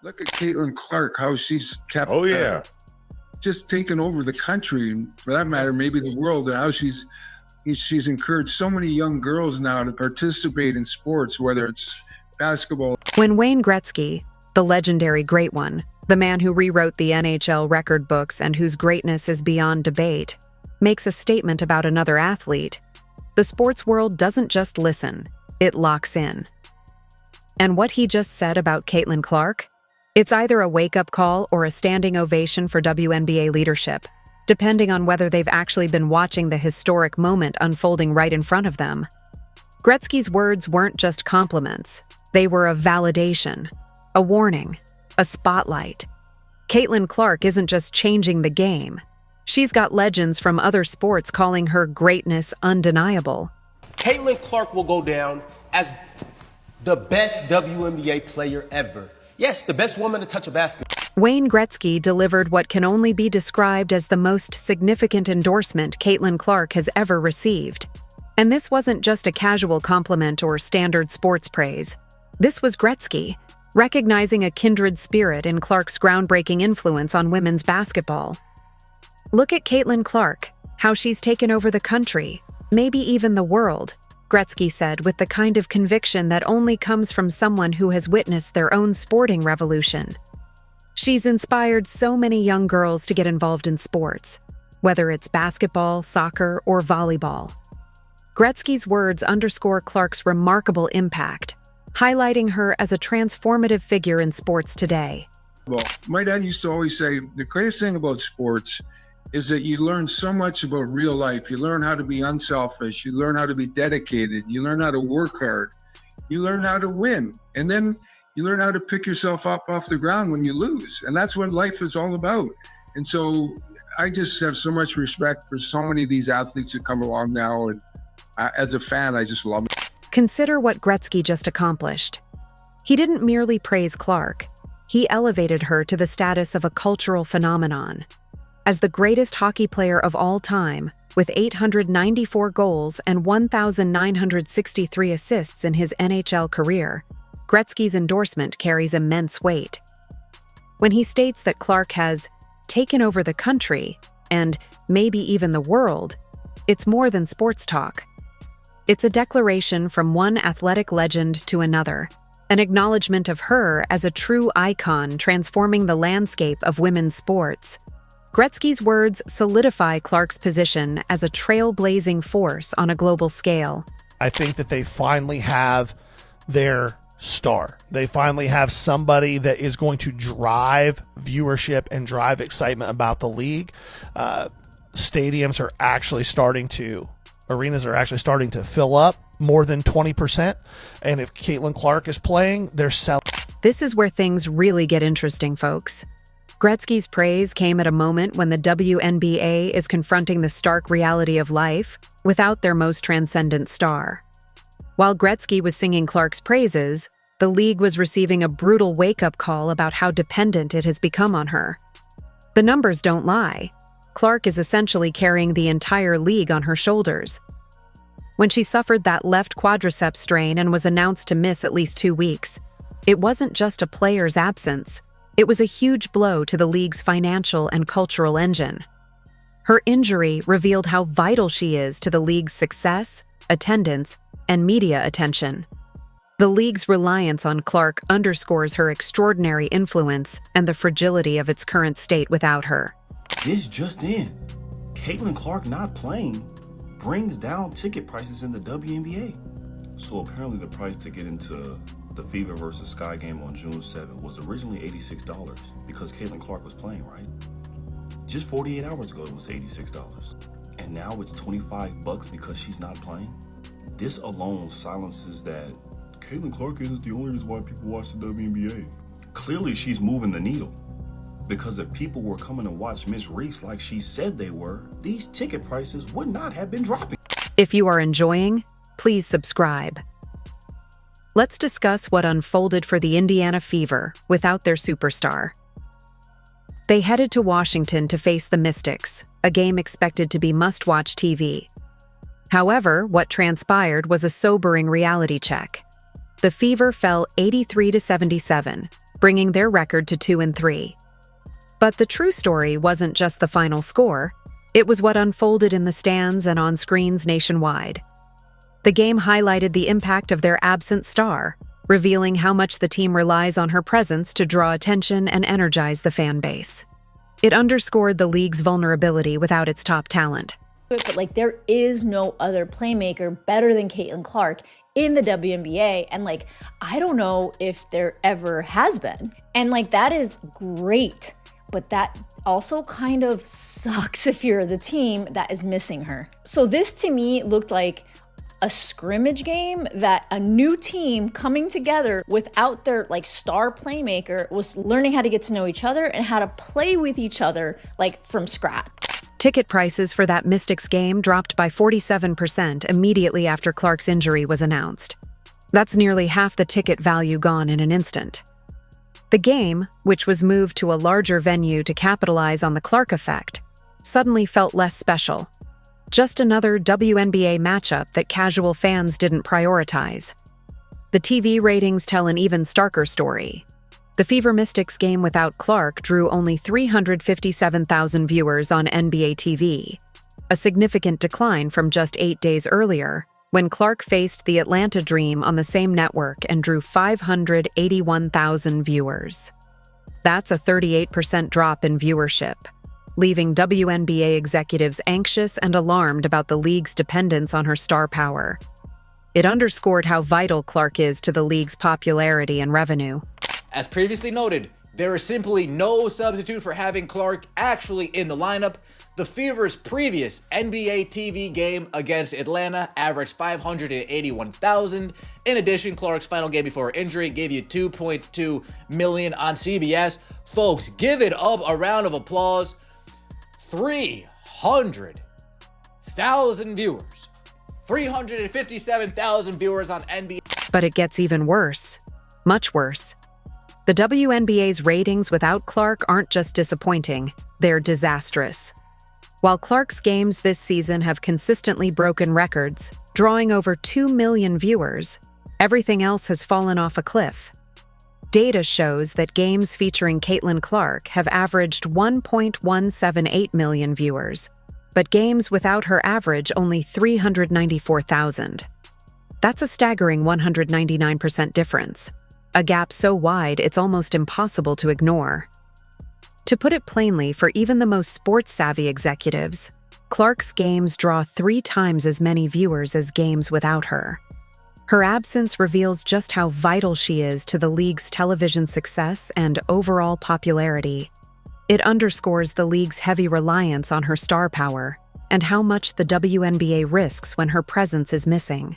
Look at Caitlin Clark, how she's kept just taken over the country, and for that matter, maybe the world, and how she's encouraged so many young girls now to participate in sports, whether it's basketball. When Wayne Gretzky, the legendary Great One, the man who rewrote the NHL record books and whose greatness is beyond debate, makes a statement about another athlete, the sports world doesn't just listen, it locks in. And what he just said about Caitlin Clark? It's either a wake-up call or a standing ovation for WNBA leadership, depending on whether they've actually been watching the historic moment unfolding right in front of them. Gretzky's words weren't just compliments. They were a validation, a warning, a spotlight. Caitlin Clark isn't just changing the game. She's got legends from other sports calling her greatness undeniable. Caitlin Clark will go down as the best WNBA player ever. Yes, the best woman to touch a basket. Wayne Gretzky delivered what can only be described as the most significant endorsement Caitlin Clark has ever received. And this wasn't just a casual compliment or standard sports praise. This was Gretzky, recognizing a kindred spirit in Clark's groundbreaking influence on women's basketball. Look at Caitlin Clark, how she's taken over the country, maybe even the world, Gretzky said with the kind of conviction that only comes from someone who has witnessed their own sporting revolution. She's inspired so many young girls to get involved in sports, whether it's basketball, soccer, or volleyball. Gretzky's words underscore Clark's remarkable impact, highlighting her as a transformative figure in sports today. Well, my dad used to always say, the greatest thing about sports is that you learn so much about real life. You learn how to be unselfish. You learn how to be dedicated. You learn how to work hard. You learn how to win. And then you learn how to pick yourself up off the ground when you lose. And that's what life is all about. And so I just have so much respect for so many of these athletes that come along now. And as a fan, I just love it. Consider what Gretzky just accomplished. He didn't merely praise Clark. He elevated her to the status of a cultural phenomenon. As the greatest hockey player of all time, with 894 goals and 1,963 assists in his NHL career, Gretzky's endorsement carries immense weight. When he states that Clark has taken over the country, and maybe even the world, it's more than sports talk. It's a declaration from one athletic legend to another, an acknowledgement of her as a true icon transforming the landscape of women's sports. Gretzky's words solidify Clark's position as a trailblazing force on a global scale. I think that they finally have their star. They finally have somebody that is going to drive viewership and drive excitement about the league. Arenas are actually starting to fill up more than 20%. And if Caitlin Clark is playing, they're selling. This is where things really get interesting, folks. Gretzky's praise came at a moment when the WNBA is confronting the stark reality of life without their most transcendent star. While Gretzky was singing Clark's praises, the league was receiving a brutal wake-up call about how dependent it has become on her. The numbers don't lie. Clark is essentially carrying the entire league on her shoulders. When she suffered that left quadriceps strain and was announced to miss at least 2 weeks, it wasn't just a player's absence. It was a huge blow to the league's financial and cultural engine. Her injury revealed how vital she is to the league's success, attendance, and media attention. The league's reliance on Clark underscores her extraordinary influence and the fragility of its current state without her. This just in. Caitlin Clark not playing brings down ticket prices in the WNBA. So apparently the price to get into the Fever versus Sky game on June 7th was originally $86 because Caitlin Clark was playing, right? Just 48 hours ago, it was $86. And now it's $25 because she's not playing. This alone silences that Caitlin Clark isn't the only reason why people watch the WNBA. Clearly, she's moving the needle. Because if people were coming to watch Miss Reese like she said they were, these ticket prices would not have been dropping. If you are enjoying, please subscribe. Let's discuss what unfolded for the Indiana Fever without their superstar. They headed to Washington to face the Mystics, a game expected to be must-watch TV. However, what transpired was a sobering reality check. The Fever fell 83-77, bringing their record to 2-3. But the true story wasn't just the final score, it was what unfolded in the stands and on screens nationwide. The game highlighted the impact of their absent star, revealing how much the team relies on her presence to draw attention and energize the fan base. It underscored the league's vulnerability without its top talent. But like, there is no other playmaker better than Caitlin Clark in the WNBA, and like, I don't know if there ever has been. And like, that is great, but that also kind of sucks if you're the team that is missing her. So this to me looked like a scrimmage game that a new team coming together without their like star playmaker was learning how to get to know each other and how to play with each other like from scratch. Ticket prices for that Mystics game dropped by 47% immediately after Clark's injury was announced. That's nearly half the ticket value gone in an instant. The game, which was moved to a larger venue to capitalize on the Clark effect, suddenly felt less special. Just another WNBA matchup that casual fans didn't prioritize. The TV ratings tell an even starker story. The Fever Mystics game without Clark drew only 357,000 viewers on NBA TV, a significant decline from just 8 days earlier, when Clark faced the Atlanta Dream on the same network and drew 581,000 viewers. That's a 38% drop in viewership, leaving WNBA executives anxious and alarmed about the league's dependence on her star power. It underscored how vital Clark is to the league's popularity and revenue. As previously noted, there is simply no substitute for having Clark actually in the lineup. The Fever's previous NBA TV game against Atlanta averaged 581,000. In addition, Clark's final game before her injury gave you 2.2 million on CBS. Folks, give it up a round of applause. 300,000 viewers. 357,000 viewers on NBA. But it gets even worse. Much worse. The WNBA's ratings without Clark aren't just disappointing, they're disastrous. While Clark's games this season have consistently broken records, drawing over 2 million viewers, everything else has fallen off a cliff. Data shows that games featuring Caitlin Clark have averaged 1.178 million viewers, but games without her average only 394,000. That's a staggering 199% difference, a gap so wide it's almost impossible to ignore. To put it plainly, for even the most sports-savvy executives, Clark's games draw 3 times as many viewers as games without her. Her absence reveals just how vital she is to the league's television success and overall popularity. It underscores the league's heavy reliance on her star power and how much the WNBA risks when her presence is missing.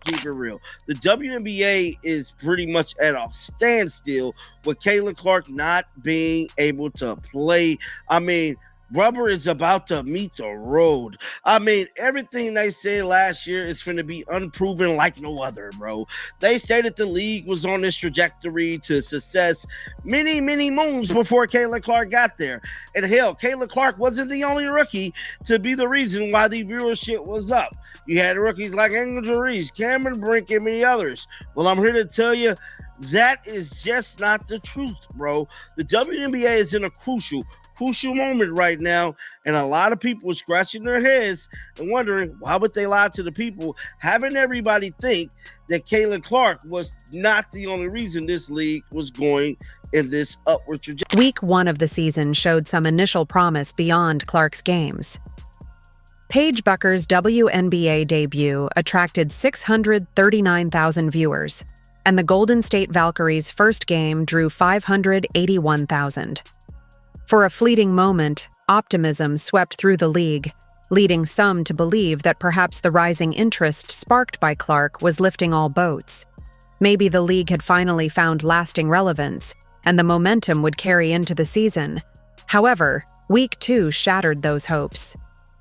Keep it real. The WNBA is pretty much at a standstill with Caitlin Clark not being able to play. I mean, rubber is about to meet the road. I mean, everything they said last year is going to be unproven like no other, bro. They stated the league was on this trajectory to success many moons before Caitlin Clark got there. And hell, Caitlin Clark wasn't the only rookie to be the reason why the viewership was up. You had rookies like Angel Reese, Cameron Brink, and many others. Well, I'm here to tell you that is just not the truth, bro. The WNBA is in a crucial moment right now, and a lot of people are scratching their heads and wondering why would they lie to the people, having everybody think that Caitlin Clark was not the only reason this league was going in this upward trajectory. Week 1 of the season showed some initial promise beyond Clark's games. Paige Bucker's WNBA debut attracted 639,000 viewers, and the Golden State Valkyries' first game drew 581,000. For a fleeting moment, optimism swept through the league, leading some to believe that perhaps the rising interest sparked by Clark was lifting all boats. Maybe the league had finally found lasting relevance, and the momentum would carry into the season. However, Week 2 shattered those hopes.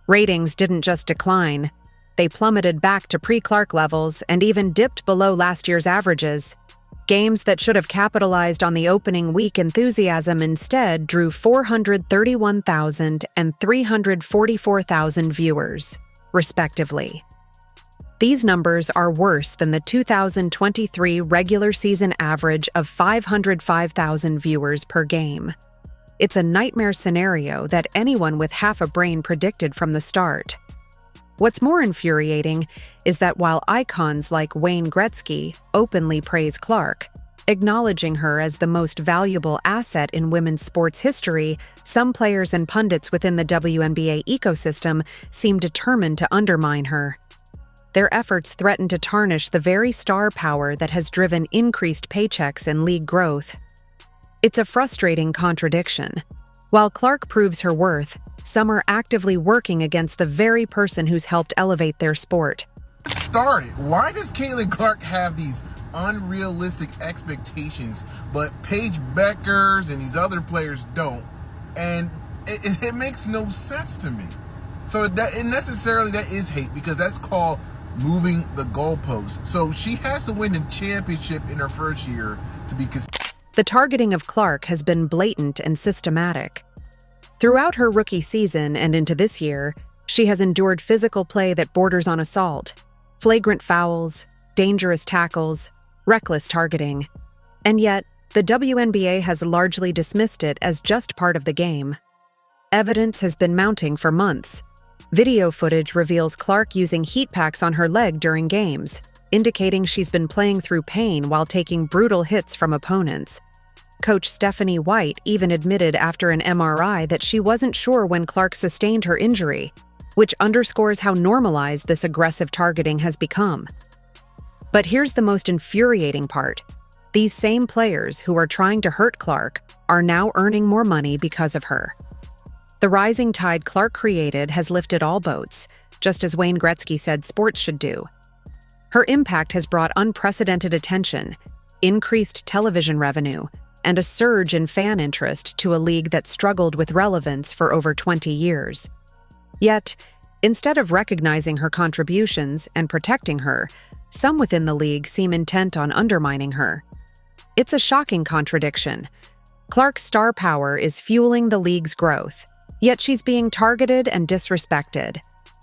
Ratings didn't just decline, they plummeted back to pre-Clark levels and even dipped below last year's averages. Games that should have capitalized on the opening week enthusiasm instead drew 431,000 and 344,000 viewers, respectively. These numbers are worse than the 2023 regular season average of 505,000 viewers per game. It's a nightmare scenario that anyone with half a brain predicted from the start. What's more infuriating is that while icons like Wayne Gretzky openly praise Clark, acknowledging her as the most valuable asset in women's sports history, some players and pundits within the WNBA ecosystem seem determined to undermine her. Their efforts threaten to tarnish the very star power that has driven increased paychecks and league growth. It's a frustrating contradiction. While Clark proves her worth, some are actively working against the very person who's helped elevate their sport. Started. Why does Caitlin Clark have these unrealistic expectations, but Paige Beckers and these other players don't? And it makes no sense to me. So that is hate, because that's called moving the goalposts. So she has to win the championship in her first year to be considered. The targeting of Clark has been blatant and systematic. Throughout her rookie season and into this year, she has endured physical play that borders on assault, flagrant fouls, dangerous tackles, reckless targeting. And yet, the WNBA has largely dismissed it as just part of the game. Evidence has been mounting for months. Video footage reveals Clark using heat packs on her leg during games, indicating she's been playing through pain while taking brutal hits from opponents. Coach Stephanie White even admitted after an MRI that she wasn't sure when Clark sustained her injury, which underscores how normalized this aggressive targeting has become. But here's the most infuriating part. These same players who are trying to hurt Clark are now earning more money because of her. The rising tide Clark created has lifted all boats, just as Wayne Gretzky said sports should do. Her impact has brought unprecedented attention, increased television revenue, and a surge in fan interest to a league that struggled with relevance for over 20 years. Yet, instead of recognizing her contributions and protecting her, some within the league seem intent on undermining her. It's a shocking contradiction. Clark's star power is fueling the league's growth, yet she's being targeted and disrespected,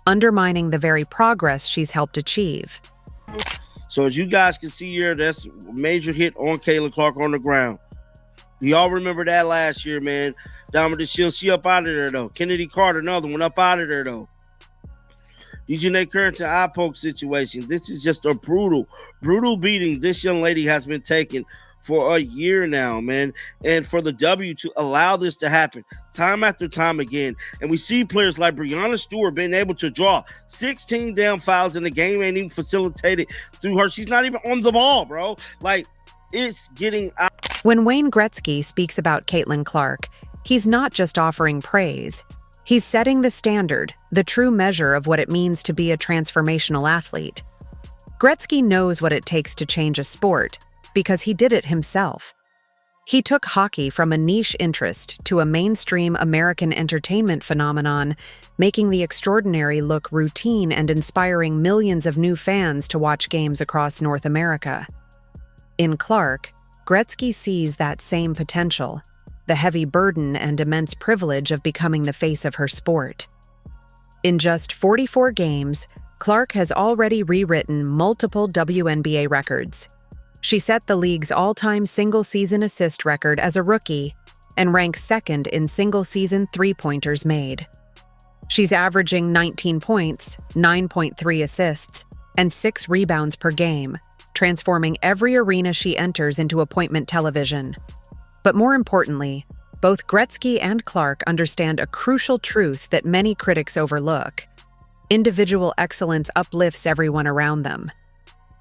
undermining the very progress she's helped achieve. So as you guys can see here, that's a major hit on Caitlin Clark on the ground. We all remember that last year, man. Dominic Shield, she up out of there, though. Kennedy Carter, another one, up out of there, though. DJ Currington eye poke situation. This is just a brutal beating this young lady has been taking for a year now, man. And for the W to allow this to happen time after time again. And we see players like Breanna Stewart being able to draw 16 damn fouls, and the game ain't even facilitated through her. She's not even on the ball, bro. Like, it's getting out. When Wayne Gretzky speaks about Caitlin Clark, he's not just offering praise. He's setting the standard, the true measure of what it means to be a transformational athlete. Gretzky knows what it takes to change a sport, because he did it himself. He took hockey from a niche interest to a mainstream American entertainment phenomenon, making the extraordinary look routine and inspiring millions of new fans to watch games across North America. In Clark, Gretzky sees that same potential, the heavy burden and immense privilege of becoming the face of her sport. In just 44 games, Clark has already rewritten multiple WNBA records. She set the league's all-time single-season assist record as a rookie and ranks second in single-season three-pointers made. She's averaging 19 points, 9.3 assists, and 6 rebounds per game, transforming every arena she enters into appointment television. But more importantly, both Gretzky and Clark understand a crucial truth that many critics overlook. Individual excellence uplifts everyone around them.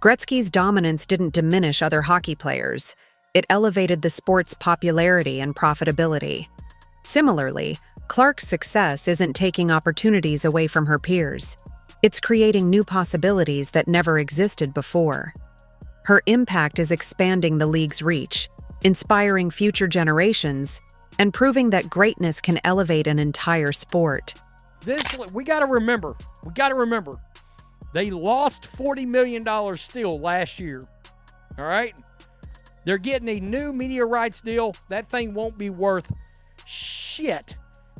Gretzky's dominance didn't diminish other hockey players. It elevated the sport's popularity and profitability. Similarly, Clark's success isn't taking opportunities away from her peers. It's creating new possibilities that never existed before. Her impact is expanding the league's reach, inspiring future generations, and proving that greatness can elevate an entire sport. We got to remember, they lost $40 million still last year. All right? They're getting a new media rights deal. That thing won't be worth shit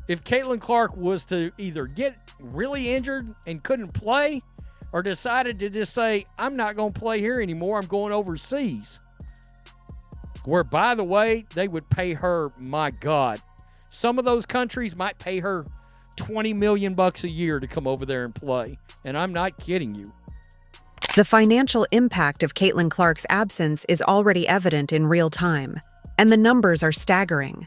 if Caitlin Clark was to either get really injured and couldn't play, or decided to just say, I'm not going to play here anymore, I'm going overseas. Where, by the way, they would pay her, my God, some of those countries might pay her $20 million a year to come over there and play. And I'm not kidding you. The financial impact of Caitlin Clark's absence is already evident in real time, and the numbers are staggering.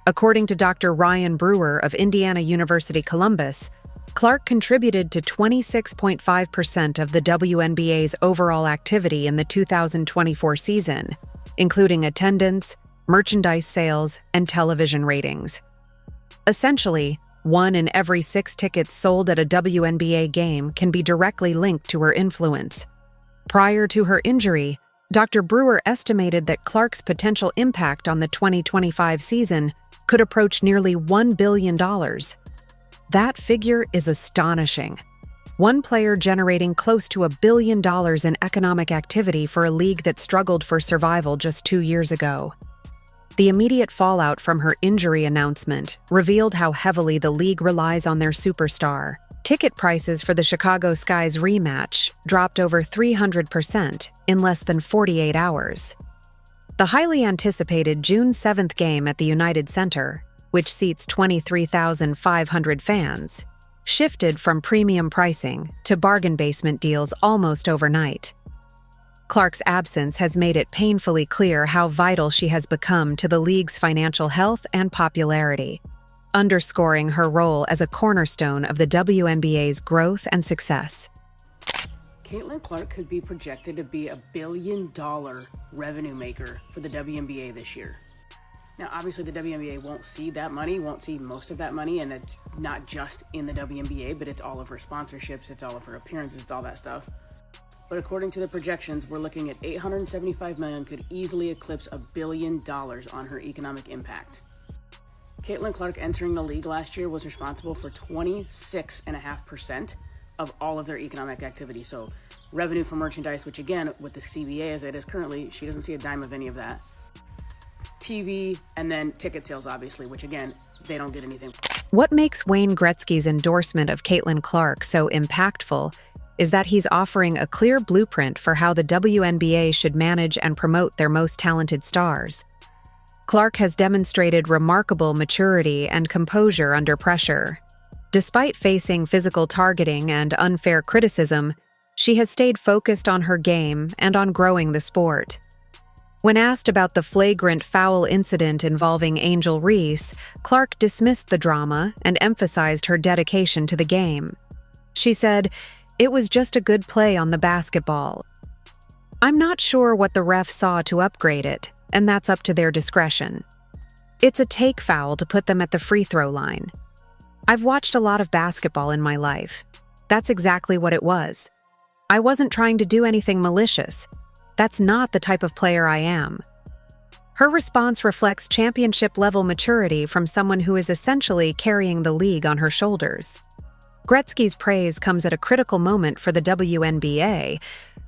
According to Dr. Ryan Brewer of Indiana University Columbus, Clark contributed to 26.5% of the WNBA's overall activity in the 2024 season, including attendance, merchandise sales, and television ratings. Essentially, 1 in every 6 tickets sold at a WNBA game can be directly linked to her influence. Prior to her injury, Dr. Brewer estimated that Clark's potential impact on the 2025 season could approach nearly $1 billion. That figure is astonishing. One player generating close to $1 billion in economic activity for a league that struggled for survival just 2 years ago. The immediate fallout from her injury announcement revealed how heavily the league relies on their superstar. Ticket prices for the Chicago Sky's rematch dropped over 300% in less than 48 hours. The highly anticipated June 7th game at the United Center, which seats 23,500 fans, shifted from premium pricing to bargain basement deals almost overnight. Clark's absence has made it painfully clear how vital she has become to the league's financial health and popularity, underscoring her role as a cornerstone of the WNBA's growth and success. Caitlin Clark could be projected to be $1 billion revenue maker for the WNBA this year. Now, obviously, the WNBA won't see that money, won't see most of that money, and it's not just in the WNBA, but it's all of her sponsorships, it's all of her appearances, it's all that stuff. But according to the projections, we're looking at $875 million could easily eclipse $1 billion on her economic impact. Caitlin Clark entering the league last year was responsible for 26.5% of all of their economic activity. So revenue from merchandise, which again, with the CBA as it is currently, she doesn't see a dime of any of that. TV, and then ticket sales, obviously, which again, they don't get anything. What makes Wayne Gretzky's endorsement of Caitlin Clark so impactful is that he's offering a clear blueprint for how the WNBA should manage and promote their most talented stars. Clark has demonstrated remarkable maturity and composure under pressure. Despite facing physical targeting and unfair criticism, she has stayed focused on her game and on growing the sport. When asked about the flagrant foul incident involving Angel Reese, Clark dismissed the drama and emphasized her dedication to the game. She said, "It was just a good play on the basketball. I'm not sure what the ref saw to upgrade it, and that's up to their discretion. It's a take foul to put them at the free throw line. I've watched a lot of basketball in my life. That's exactly what it was. I wasn't trying to do anything malicious. That's not the type of player I am." Her response reflects championship-level maturity from someone who is essentially carrying the league on her shoulders. Gretzky's praise comes at a critical moment for the WNBA,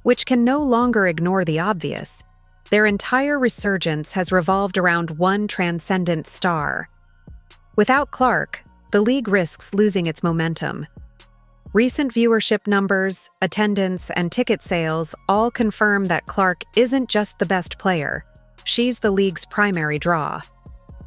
which can no longer ignore the obvious. Their entire resurgence has revolved around one transcendent star. Without Clark, the league risks losing its momentum. Recent viewership numbers, attendance, and ticket sales all confirm that Clark isn't just the best player. She's the league's primary draw.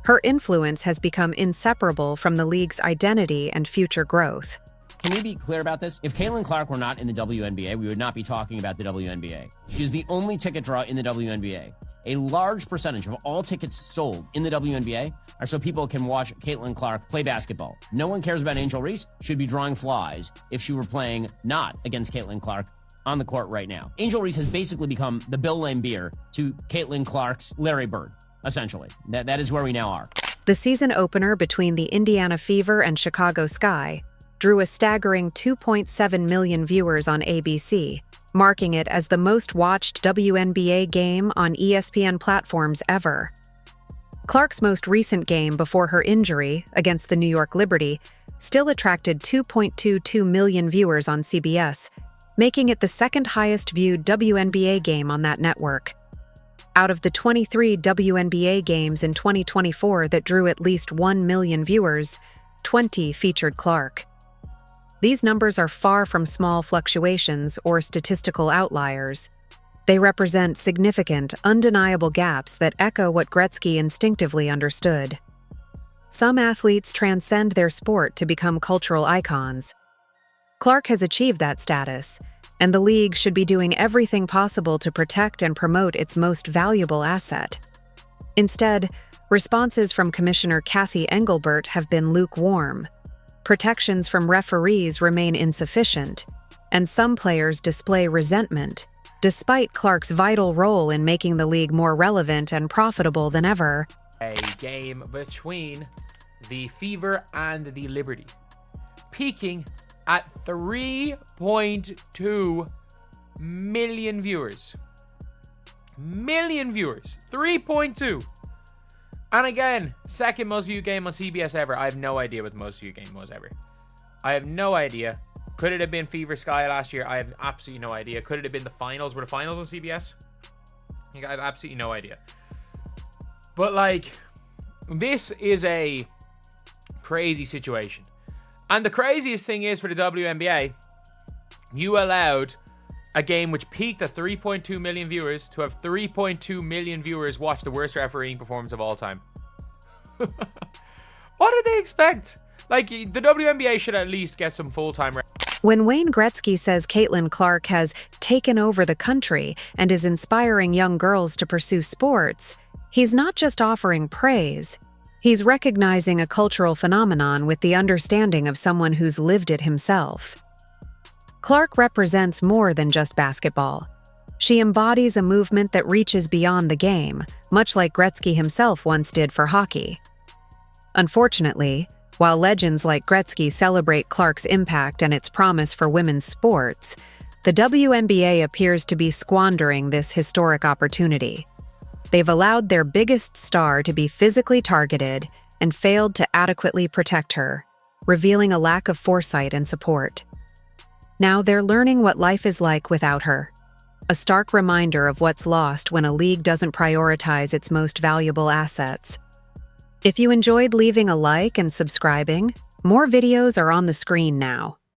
Her influence has become inseparable from the league's identity and future growth. Can we be clear about this? If Caitlin Clark were not in the WNBA, we would not be talking about the WNBA. She's the only ticket draw in the WNBA. A large percentage of all tickets sold in the WNBA are so people can watch Caitlin Clark play basketball. No one cares about Angel Reese. She'd be drawing flies if she were playing not against Caitlin Clark on the court right now. Angel Reese has basically become the Bill Laimbeer to Caitlin Clark's Larry Bird, essentially. That is where we now are. The season opener between the Indiana Fever and Chicago Sky drew a staggering 2.7 million viewers on ABC, marking it as the most watched WNBA game on ESPN platforms ever. Clark's most recent game before her injury against the New York Liberty still attracted 2.22 million viewers on CBS, making it the second highest viewed WNBA game on that network. Out of the 23 WNBA games in 2024 that drew at least 1 million viewers, 20 featured Clark. These numbers are far from small fluctuations or statistical outliers. They represent significant, undeniable gaps that echo what Gretzky instinctively understood. Some athletes transcend their sport to become cultural icons. Clark has achieved that status, and the league should be doing everything possible to protect and promote its most valuable asset. Instead, responses from Commissioner Kathy Engelbert have been lukewarm. Protections from referees remain insufficient, and some players display resentment, despite Clark's vital role in making the league more relevant and profitable than ever. A game between the Fever and the Liberty, peaking at 3.2 million viewers. 3.2. And again, second most viewed game on CBS ever. I have no idea what the most viewed game was ever. I have no idea. Could it have been Fever Sky last year? I have absolutely no idea. Could it have been the finals? Were the finals on CBS? I have absolutely no idea. But like, this is a crazy situation. And the craziest thing is, for the WNBA, you allowed a game which peaked at 3.2 million viewers to have 3.2 million viewers watch the worst refereeing performance of all time. What did they expect? Like, the WNBA should at least get some full-time. When Wayne Gretzky says Caitlin Clark has taken over the country and is inspiring young girls to pursue sports, he's not just offering praise. He's recognizing a cultural phenomenon with the understanding of someone who's lived it himself. Clark represents more than just basketball. She embodies a movement that reaches beyond the game, much like Gretzky himself once did for hockey. Unfortunately, while legends like Gretzky celebrate Clark's impact and its promise for women's sports, the WNBA appears to be squandering this historic opportunity. They've allowed their biggest star to be physically targeted and failed to adequately protect her, revealing a lack of foresight and support. Now they're learning what life is like without her. A stark reminder of what's lost when a league doesn't prioritize its most valuable assets. If you enjoyed leaving a like and subscribing, more videos are on the screen now.